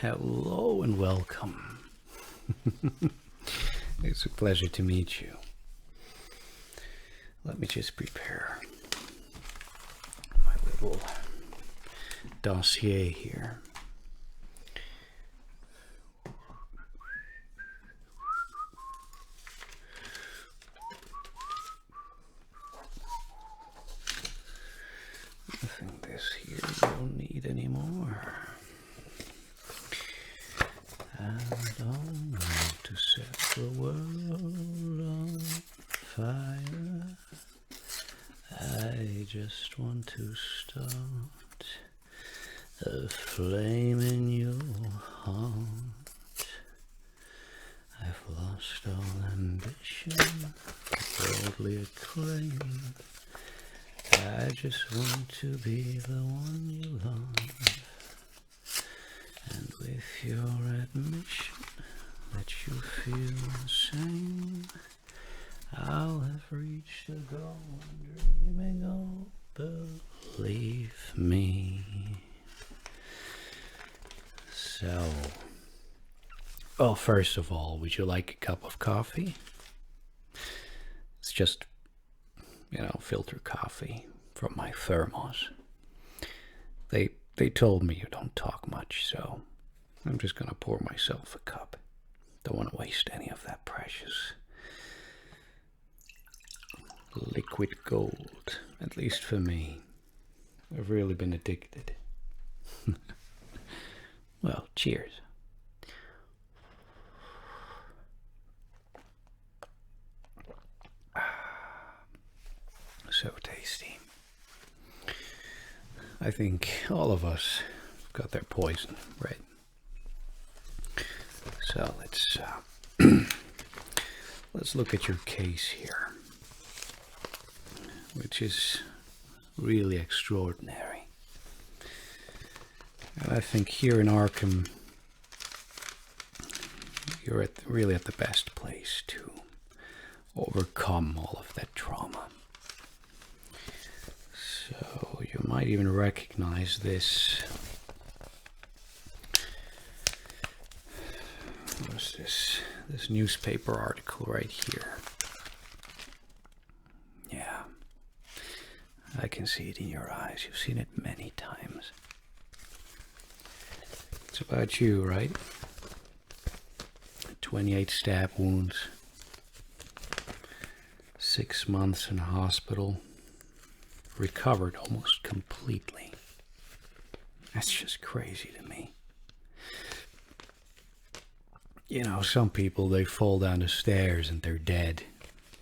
Hello and welcome. It's a pleasure to meet you. Let me just prepare my little dossier here. I think this here we don't need anymore. I don't want to set the world on fire. I just want to start a flame in your heart. I've lost all ambition, worldly acclaim. I just want to be the one you love. And with your admission that you feel the same, I'll have reached a goal I'm dreaming of, believe me. So, well, first of all, would you like a cup of coffee? It's just, filter coffee from my thermos. They told me you don't talk much, so I'm just gonna pour myself a cup. Don't want to waste any of that precious liquid gold, at least for me. I've really been addicted. Well, cheers. So tasty. I think all of us got their poison, right? So let's look at your case here, which is really extraordinary. And I think here in Arkham, you're really at the best place to overcome all of that trauma. So you might even recognize this. What's this? This newspaper article right here. Yeah, I can see it in your eyes. You've seen it many times. It's about you, right? 28 stab wounds, 6 months in hospital, recovered almost completely. That's just crazy to me. Some people, they fall down the stairs and they're dead.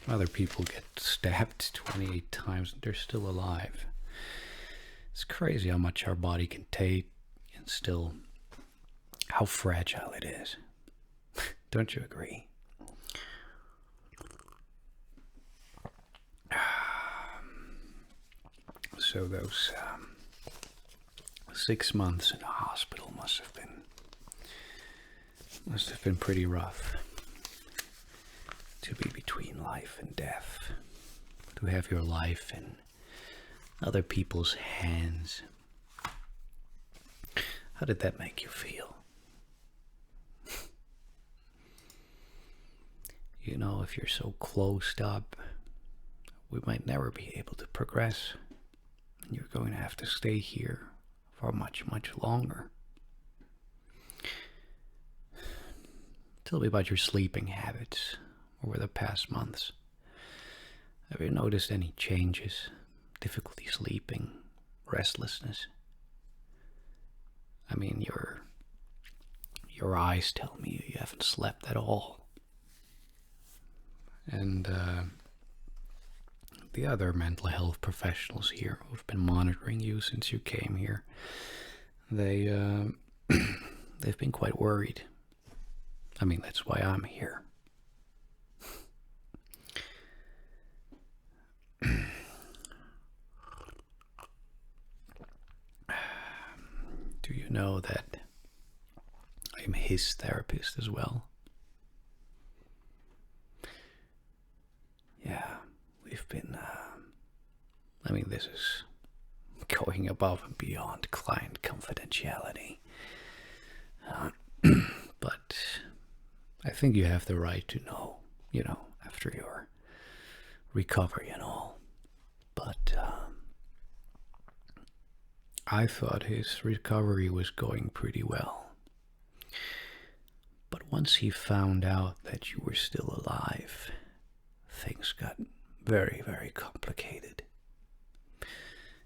Other people get stabbed 28 times and they're still alive. It's crazy how much our body can take and still how fragile it is. Don't you agree? So those 6 months in a hospital must have been pretty rough. To be between life and death, to have your life in other people's hands. How did that make you feel? If you're so closed up, we might never be able to progress. And you're going to have to stay here for much, much longer. Tell me about your sleeping habits over the past months. Have you noticed any changes? Difficulty sleeping, restlessness? I mean, your eyes tell me you haven't slept at all. And the other mental health professionals here who've been monitoring you since you came here, they've been quite worried. I mean, that's why I'm here. Do you know that I'm his therapist as well? Yeah, we've been, this is going above and beyond client confidentiality. But I think you have the right to know, after your recovery and all. But I thought his recovery was going pretty well. But once he found out that you were still alive, things got very, very complicated.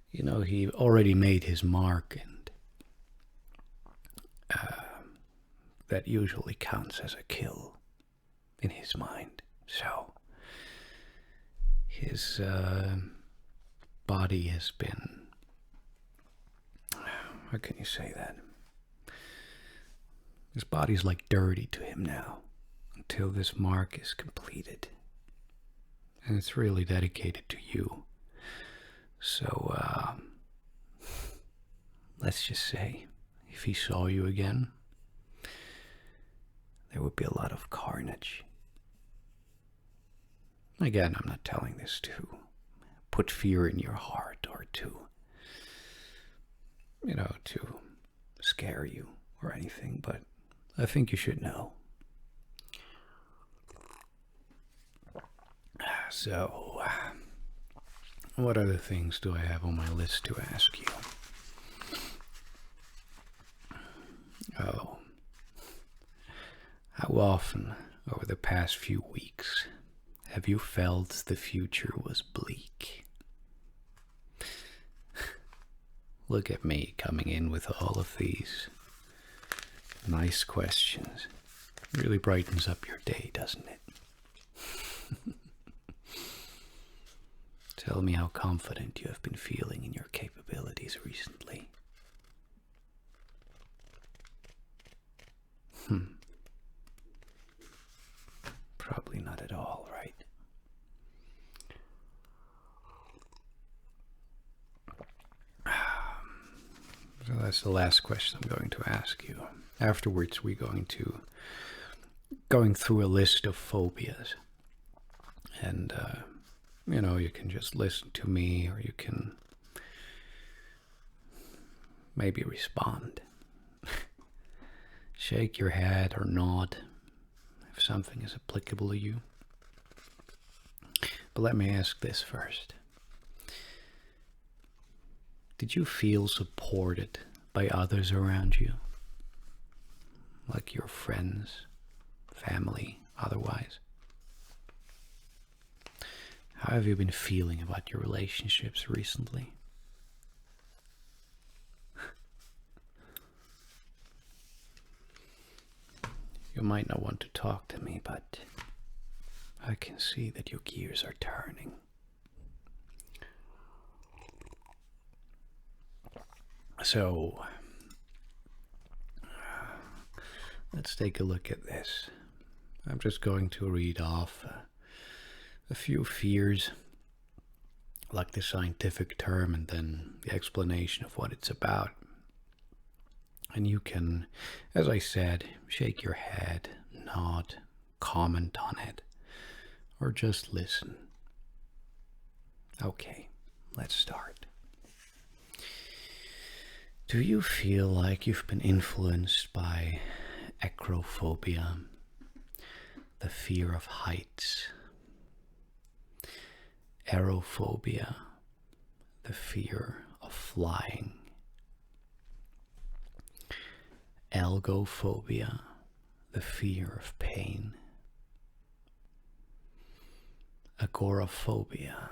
He already made his mark, and that usually counts as a kill in his mind. So his body has been, how can you say that? His body's like dirty to him now until this mark is completed. And it's really dedicated to you. So, let's just say, if he saw you again, there would be a lot of carnage. Again, I'm not telling this to put fear in your heart or to scare you or anything, but I think you should know. So, what other things do I have on my list to ask you? Oh, how often over the past few weeks have you felt the future was bleak? Look at me coming in with all of these nice questions. It really brightens up your day, doesn't it? Tell me how confident you have been feeling in your capabilities recently. Probably not at all, right? So that's the last question I'm going to ask you. Afterwards, we're going through a list of phobias. And, you can just listen to me, or you can maybe respond. Shake your head or nod if something is applicable to you. But let me ask this first. Did you feel supported by others around you? Like your friends, family, otherwise? How have you been feeling about your relationships recently? You might not want to talk to me, but I can see that your gears are turning. So, let's take a look at this. I'm just going to read off a few fears, like the scientific term, and then the explanation of what it's about. And you can, as I said, shake your head, nod, comment on it, or just listen. Okay, let's start. Do you feel like you've been influenced by acrophobia, the fear of heights, aerophobia, the fear of flying, algophobia, the fear of pain, agoraphobia,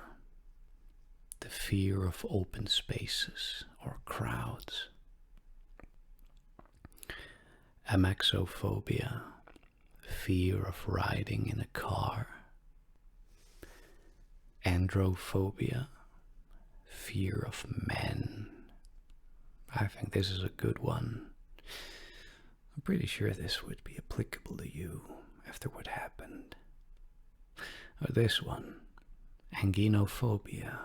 the fear of open spaces or crowds, amaxophobia, fear of riding in a car, androphobia, fear of men. I think this is a good one. I'm pretty sure this would be applicable to you after what happened. Or this one, anginophobia,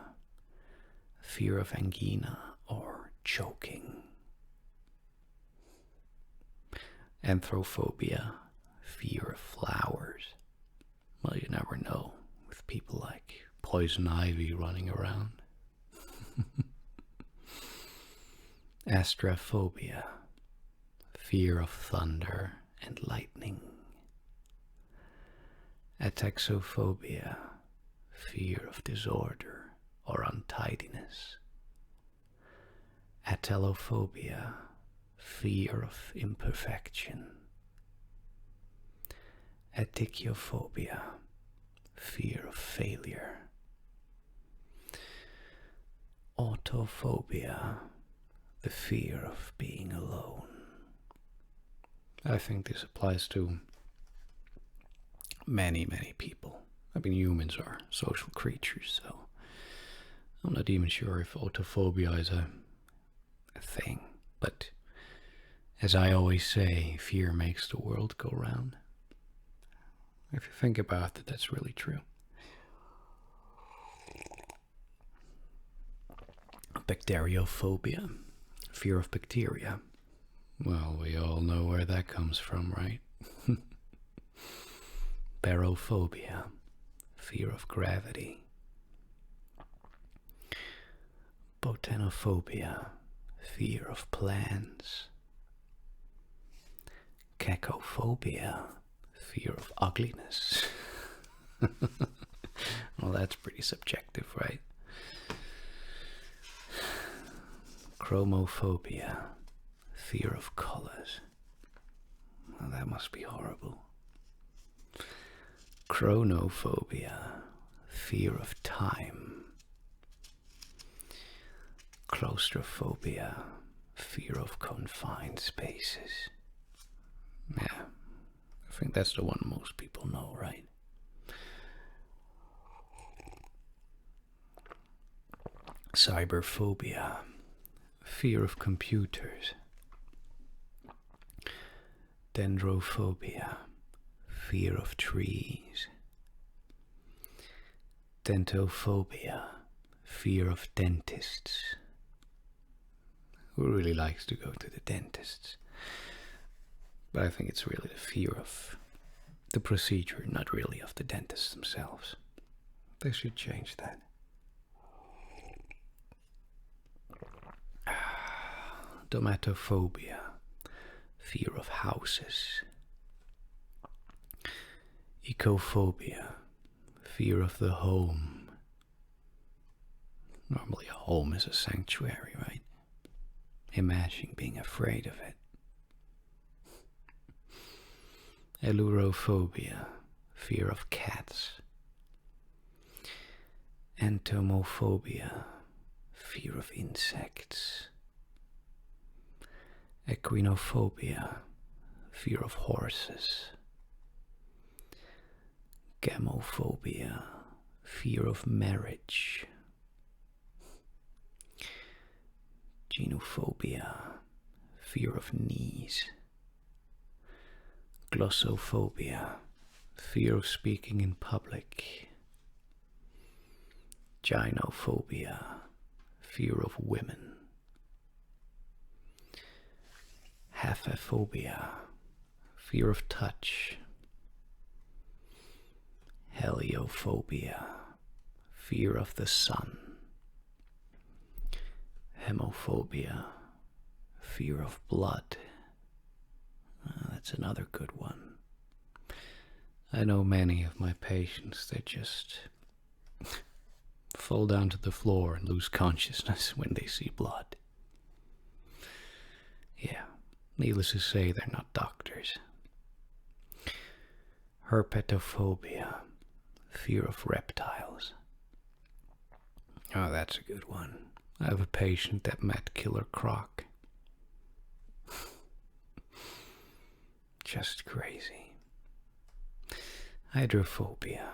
fear of angina or choking. Anthrophobia, fear of flowers. Well, you never know with people like poison ivy running around. Astrophobia, fear of thunder and lightning. Ataxophobia, fear of disorder or untidiness. Atelophobia, fear of imperfection. Etichiophobia, fear of failure. Autophobia, the fear of being alone. I think this applies to many people. I mean, humans are social creatures, so I'm not even sure if autophobia is a thing. But as I always say, fear makes the world go round. If you think about it, that's really true. Bacteriophobia, fear of bacteria. Well, we all know where that comes from, right? Barophobia, fear of gravity. Botanophobia, fear of plants. Cacophobia, fear of ugliness. Well, that's pretty subjective, right? Chronophobia, fear of colors. Well, that must be horrible. Chronophobia, fear of time. Claustrophobia, fear of confined spaces. Yeah, I think that's the one most people know, right? Cyberphobia, fear of computers. Dendrophobia, fear of trees. Dentophobia, fear of dentists. Who really likes to go to the dentists? But I think it's really the fear of the procedure, not really of the dentists themselves. They should change that. Domatophobia, fear of houses. Ecophobia, fear of the home. Normally a home is a sanctuary, right? Imagine being afraid of it. Elurophobia, fear of cats. Entomophobia, fear of insects. Equinophobia, fear of horses. Gamophobia, fear of marriage. Genophobia, fear of knees. Glossophobia, fear of speaking in public. Gynophobia, fear of women. Haphophobia, fear of touch. Heliophobia, fear of the sun. Hemophobia, fear of blood. That's another good one. I know many of my patients, they just fall down to the floor and lose consciousness when they see blood. Yeah, needless to say, they're not doctors. Herpetophobia, fear of reptiles. Oh, that's a good one. I have a patient that met Killer Croc. Just crazy. Hydrophobia,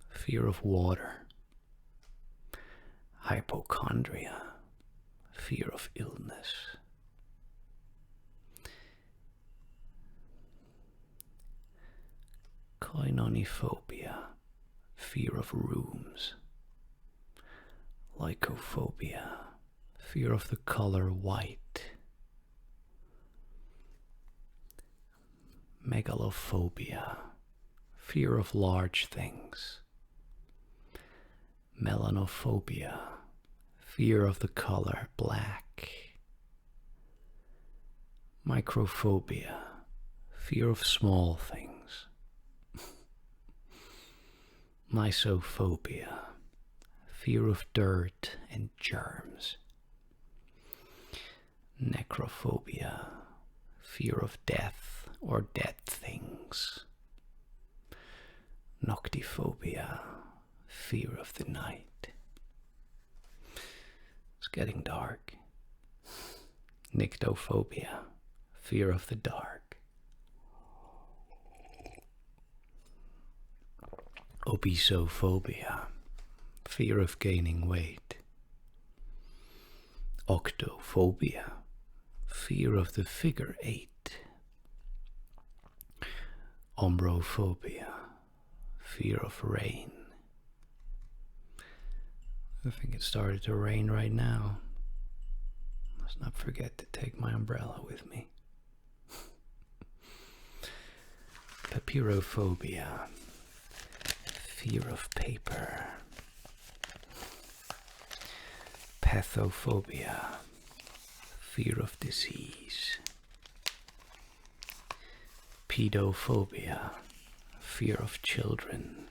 fear of water. Hypochondria, fear of illness. Koinonophobia, fear of rooms. Lycophobia, fear of the color white. Megalophobia, fear of large things. Melanophobia, fear of the color black. Microphobia, fear of small things. Mysophobia, fear of dirt and germs. Necrophobia, fear of death or dead things. Noctiphobia, fear of the night. It's getting dark. Nyctophobia, fear of the dark. Abysswalker, fear of gaining weight. Octophobia, fear of the figure 8. Umbrophobia, fear of rain. I think it started to rain right now. Must not forget to take my umbrella with me. Papyrophobia, fear of paper. Pathophobia, fear of disease. Podophobia, fear of children.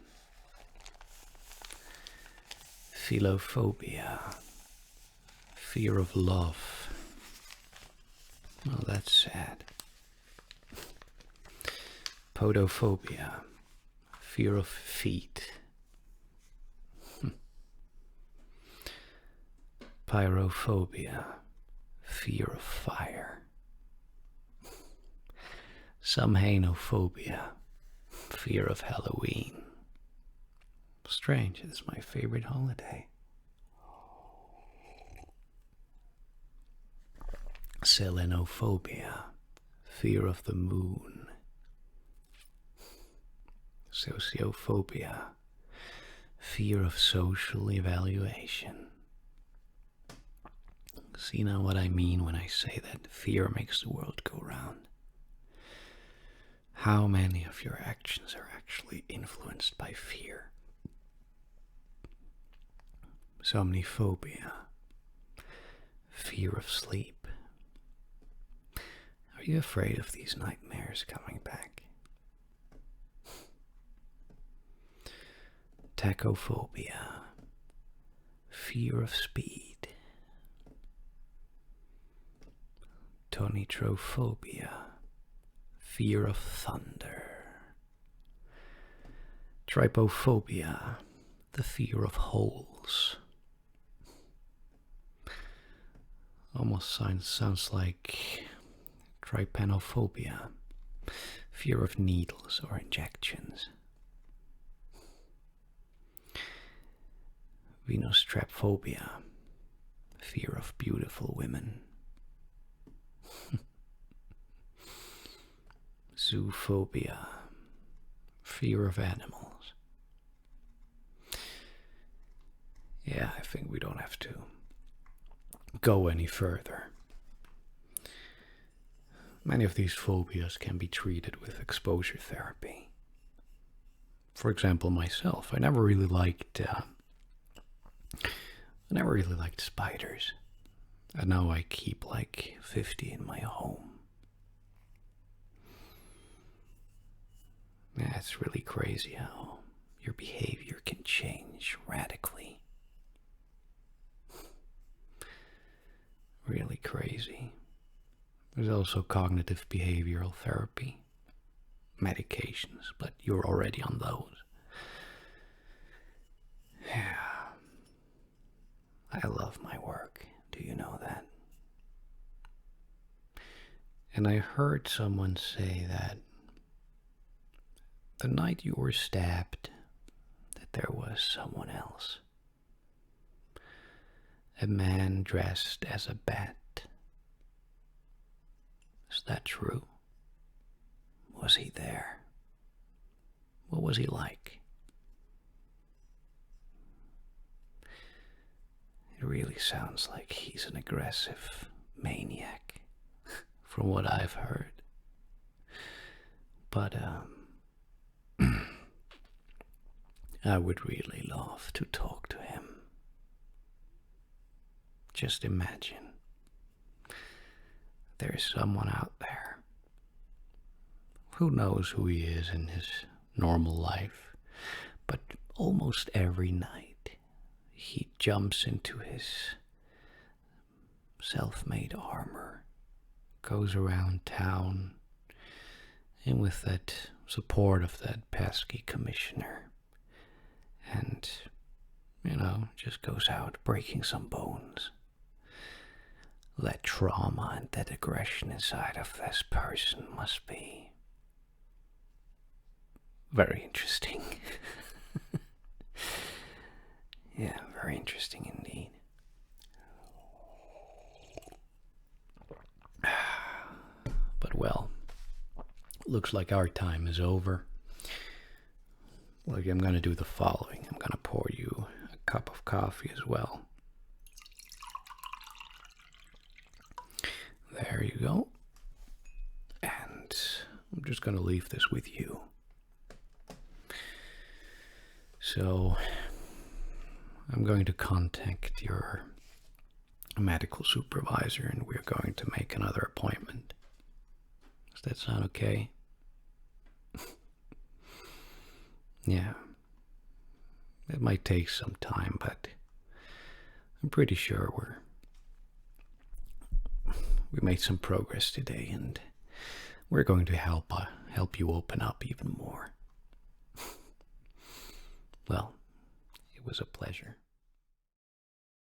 Philophobia, fear of love. Oh, that's sad. Podophobia, fear of feet. Pyrophobia, fear of fire. Samhainophobia, fear of Halloween. Strange, it's my favorite holiday. Celenophobia, fear of the moon. Sociophobia, fear of social evaluation. See now what I mean when I say that fear makes the world go round. How many of your actions are actually influenced by fear? Somniphobia, fear of sleep. Are you afraid of these nightmares coming back? Tachophobia, fear of speed. Tonitrophobia, fear of thunder. Trypophobia, the fear of holes. Almost sounds like trypanophobia, fear of needles or injections. Venostrapphobia, fear of beautiful women. Zoophobia, fear of animals. Yeah, I think we don't have to go any further. Many of these phobias can be treated with exposure therapy. For example, myself, I never really liked spiders. And now I keep like 50 in my home. Yeah, it's really crazy how your behavior can change radically. Really crazy. There's also cognitive behavioral therapy, medications, but you're already on those. Yeah. I love my work. Do you know that? And I heard someone say that the night you were stabbed, that there was someone else. A man dressed as a bat. Is that true? Was he there? What was he like? It really sounds like he's an aggressive maniac, from what I've heard. But, I would really love to talk to him. Just imagine there's someone out there. Who knows who he is in his normal life, but almost every night he jumps into his self-made armor, goes around town, and with that support of that pesky commissioner, and, just goes out breaking some bones. That trauma and that aggression inside of this person must be very interesting. Yeah, very interesting indeed. But well, looks like our time is over. Well, I'm going to do the following. I'm going to pour you a cup of coffee as well. There you go. And I'm just going to leave this with you. So I'm going to contact your medical supervisor and we're going to make another appointment. Does that sound okay? Yeah. It might take some time, but I'm pretty sure we made some progress today, and we're going to help you open up even more. Well, it was a pleasure.